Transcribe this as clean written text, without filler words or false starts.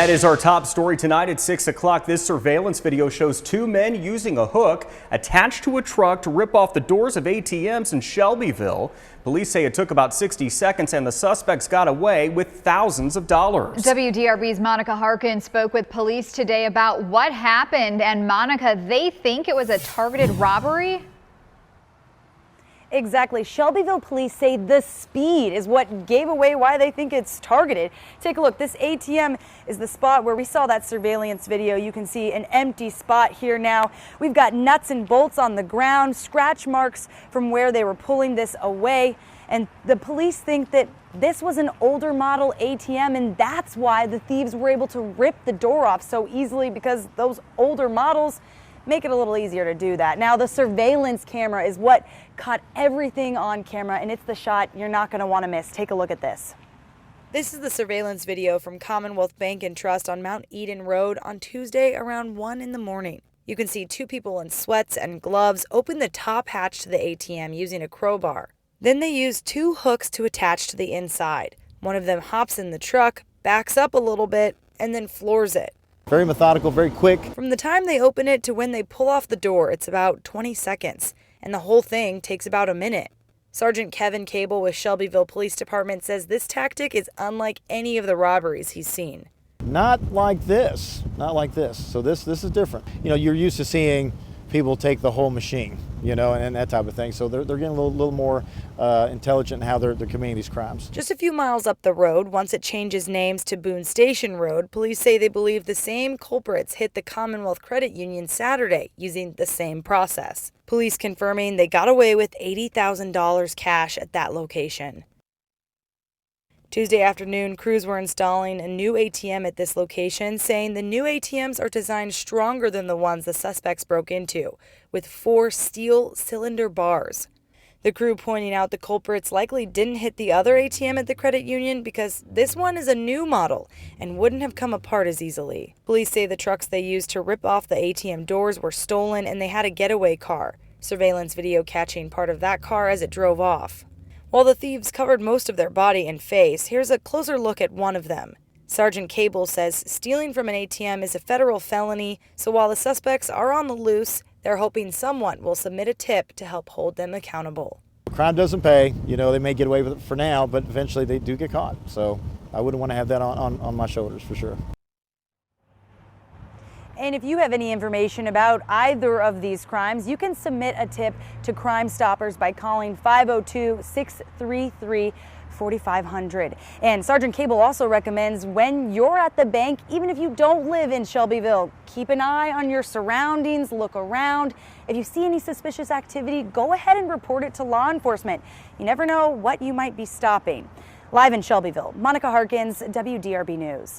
That is our top story tonight at 6 o'clock. This surveillance video shows two men using a hook attached to a truck to rip off the doors of ATMs in Shelbyville. Police say it took about 60 seconds and the suspects got away with thousands of dollars. WDRB's Monica Harkins spoke with police today about what happened. And Monica, they think it was a targeted robbery? Exactly. Shelbyville Police say the speed is what gave away why they think it's targeted. Take a look. This ATM is the spot where we saw that surveillance video. You can see an empty spot here now. We've got nuts and bolts on the ground, scratch marks from where they were pulling this away. And the police think that this was an older model ATM, and that's why the thieves were able to rip the door off so easily, because those older models make it a little easier to do that. Now, the surveillance camera is what caught everything on camera, and it's the shot you're not going to want to miss. Take a look at this. This is the surveillance video from Commonwealth Bank and Trust on Mount Eden Road on Tuesday around 1 in the morning. You can see two people in sweats and gloves open the top hatch to the ATM using a crowbar. Then they use two hooks to attach to the inside. One of them hops in the truck, backs up a little bit, and then floors it. Very methodical, very quick. From the time they open it to when they pull off the door, it's about 20 seconds, and the whole thing takes about a minute. Sergeant Kevin Cable with Shelbyville Police Department says this tactic is unlike any of the robberies he's seen. Not like this, not like this. So this is different. You know, you're used to seeing people take the whole machine, you know, and that type of thing. So they're getting a little more intelligent in how they're committing these crimes. Just a few miles up the road, once it changes names to Boone Station Road, police say they believe the same culprits hit the Commonwealth Credit Union Saturday using the same process. Police confirming they got away with $80,000 cash at that location. Tuesday afternoon, crews were installing a new ATM at this location, saying the new ATMs are designed stronger than the ones the suspects broke into, with 4 steel cylinder bars. The crew pointing out the culprits likely didn't hit the other ATM at the credit union because this one is a new model and wouldn't have come apart as easily. Police say the trucks they used to rip off the ATM doors were stolen and they had a getaway car. Surveillance video catching part of that car as it drove off. While the thieves covered most of their body and face, here's a closer look at one of them. Sergeant Cable says stealing from an ATM is a federal felony, so while the suspects are on the loose, they're hoping someone will submit a tip to help hold them accountable. Crime doesn't pay. You know, they may get away with it for now, but eventually they do get caught. So I wouldn't want to have that on my shoulders for sure. And if you have any information about either of these crimes, you can submit a tip to Crime Stoppers by calling 502-633-4500. And Sergeant Cable also recommends when you're at the bank, even if you don't live in Shelbyville, keep an eye on your surroundings, look around. If you see any suspicious activity, go ahead and report it to law enforcement. You never know what you might be stopping. Live in Shelbyville, Monica Harkins, WDRB News.